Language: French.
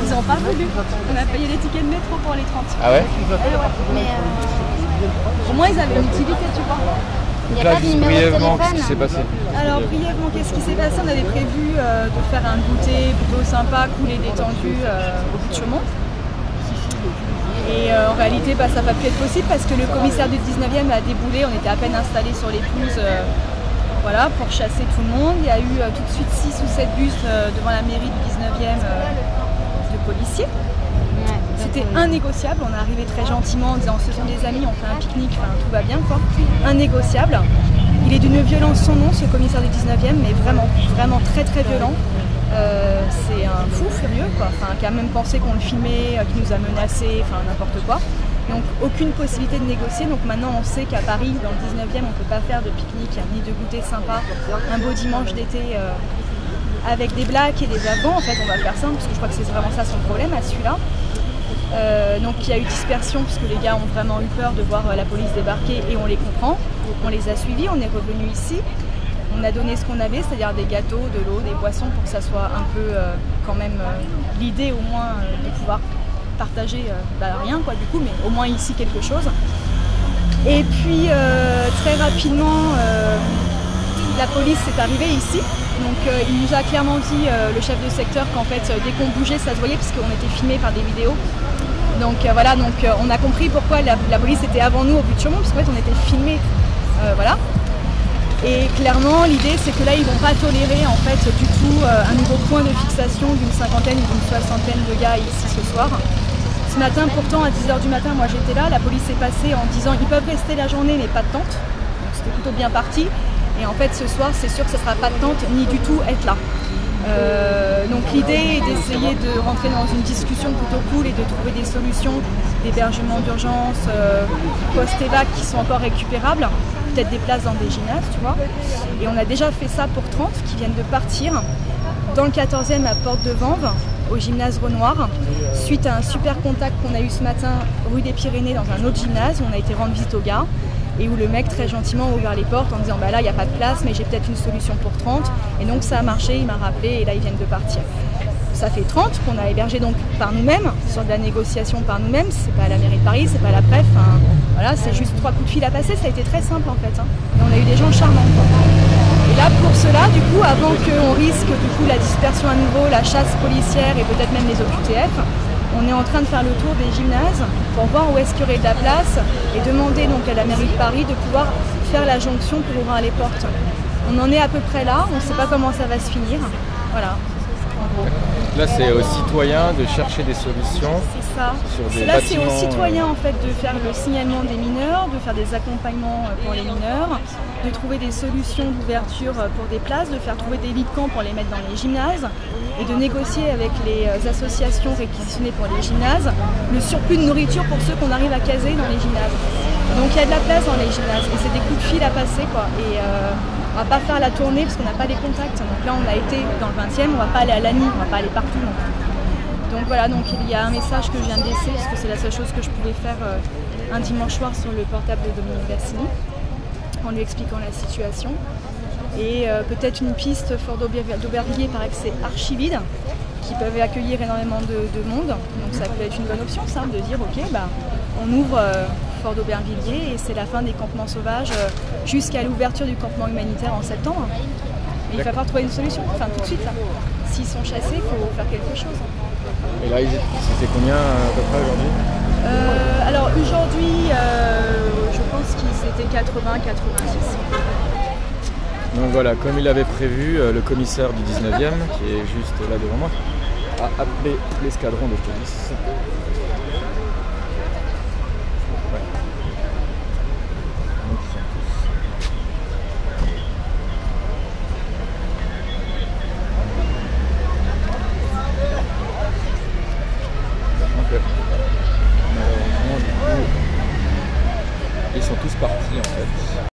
ils n'ont pas voulu. On a payé les tickets de métro pour les 30. Ah ouais? Mais au moins ils avaient une utilité, tu vois. Il n'y a pas de numéro de brièvement, qu'est-ce qui téléphone. s'est passé? Alors brièvement, qu'est-ce qui s'est passé? On avait prévu de faire un goûter plutôt sympa, cool et détendu au bout de Chaumont. Et en réalité, ça n'a pas pu être possible parce que le commissaire du 19e a déboulé. On était à peine installés sur les pelouses voilà, pour chasser tout le monde. Il y a eu tout de suite 6 ou 7 bus devant la mairie du 19e de policiers. C'était innégociable. On est arrivé très gentiment en disant ce sont des amis, on fait un pique-nique, enfin, tout va bien quoi. Innégociable. Il est d'une violence sans nom, ce commissaire du 19e, mais vraiment très très violent. C'est un fou furieux quoi, enfin, qui a même pensé qu'on le filmait, qui nous a menacés, enfin n'importe quoi. Donc aucune possibilité de négocier. Donc maintenant on sait qu'à Paris, dans le 19e, on ne peut pas faire de pique-nique ni de goûter sympa. Un beau dimanche d'été avec des blacks et des afghans, en fait on va faire simple parce que je crois que c'est vraiment ça son problème à celui-là. Donc il y a eu dispersion puisque les gars ont vraiment eu peur de voir la police débarquer et on les comprend. On les a suivis, on est revenu ici. On a donné ce qu'on avait, c'est-à-dire des gâteaux, de l'eau, des boissons pour que ça soit un peu quand même l'idée au moins de pouvoir partager rien quoi du coup, mais au moins ici quelque chose. Et puis très rapidement la police est arrivée ici. Donc il nous a clairement dit, le chef de secteur, qu'en fait dès qu'on bougeait ça se voyait parce qu'on était filmé par des vidéos. Donc voilà, donc on a compris pourquoi la police était avant nous au but de Chaumont, parce qu'en fait on était filmé, voilà. Et clairement l'idée c'est que là ils vont pas tolérer en fait du tout un nouveau point de fixation d'une cinquantaine ou d'une soixantaine de gars ici ce soir. Ce matin pourtant à 10h du matin moi j'étais là, la police est passée en disant ils peuvent rester la journée mais pas de tente. Donc c'était plutôt bien parti. Et en fait ce soir c'est sûr que ce ne sera pas de tente ni du tout être là. Donc l'idée est d'essayer de rentrer dans une discussion plutôt cool et de trouver des solutions d'hébergement d'urgence, post-évac qui sont encore récupérables, peut-être des places dans des gymnases, tu vois. Et on a déjà fait ça pour 30 qui viennent de partir dans le 14e à Porte de Vanves, au gymnase Renoir, suite à un super contact qu'on a eu ce matin rue des Pyrénées dans un autre gymnase où on a été rendre visite aux gars. Et où le mec très gentiment a ouvert les portes en disant bah là il n'y a pas de place mais j'ai peut-être une solution pour 30. Et donc ça a marché, il m'a rappelé et là ils viennent de partir. Ça fait 30 qu'on a hébergé donc par nous-mêmes, sur de la négociation par nous-mêmes, c'est pas à la mairie de Paris, c'est pas à la préf, hein. Voilà, c'est juste 3 coups de fil à passer, ça a été très simple en fait. Hein. Et on a eu des gens charmants quoi. Et là pour cela du coup avant qu'on risque du coup la dispersion à nouveau, la chasse policière et peut-être même les OQTF, on est en train de faire le tour des gymnases pour voir où est-ce qu'il y aurait de la place et demander donc à la mairie de Paris de pouvoir faire la jonction pour ouvrir les portes. On en est à peu près là, on ne sait pas comment ça va se finir. Voilà. Là, c'est aux citoyens de chercher des solutions. C'est ça. Sur des Là, c'est bâtiments, aux citoyens en fait de faire le signalement des mineurs, de faire des accompagnements pour les mineurs, de trouver des solutions d'ouverture pour des places, de faire trouver des lits de camp pour les mettre dans les gymnases et de négocier avec les associations réquisitionnées pour les gymnases le surplus de nourriture pour ceux qu'on arrive à caser dans les gymnases. Donc il y a de la place dans les gymnases et c'est des coups de fil à passer quoi. Et on va pas faire la tournée parce qu'on n'a pas les contacts. Donc là on a été dans le 20e, on va pas aller à Lagny, on va pas aller partout non plus. Donc voilà, donc il y a un message que je viens de laisser parce que c'est la seule chose que je pouvais faire un dimanche soir sur le portable de Dominique Bassini en lui expliquant la situation. Et peut-être une piste Fort d'Aubervilliers, il paraît que c'est archi vide, qui peuvent accueillir énormément de monde. Donc ça peut être une bonne option simple de dire ok, on ouvre Fort d'Aubervilliers et c'est la fin des campements sauvages jusqu'à l'ouverture du campement humanitaire en septembre. Et il va falloir trouver une solution, enfin tout de suite là. S'ils sont chassés, il faut faire quelque chose. Et là, c'était combien à peu près aujourd'hui? Alors aujourd'hui, je pense qu'ils étaient 80-90. Donc voilà, comme il avait prévu, le commissaire du 19e, qui est juste là devant moi, a appelé l'escadron de police. Malheureusement, du coup, ils sont tous partis en fait.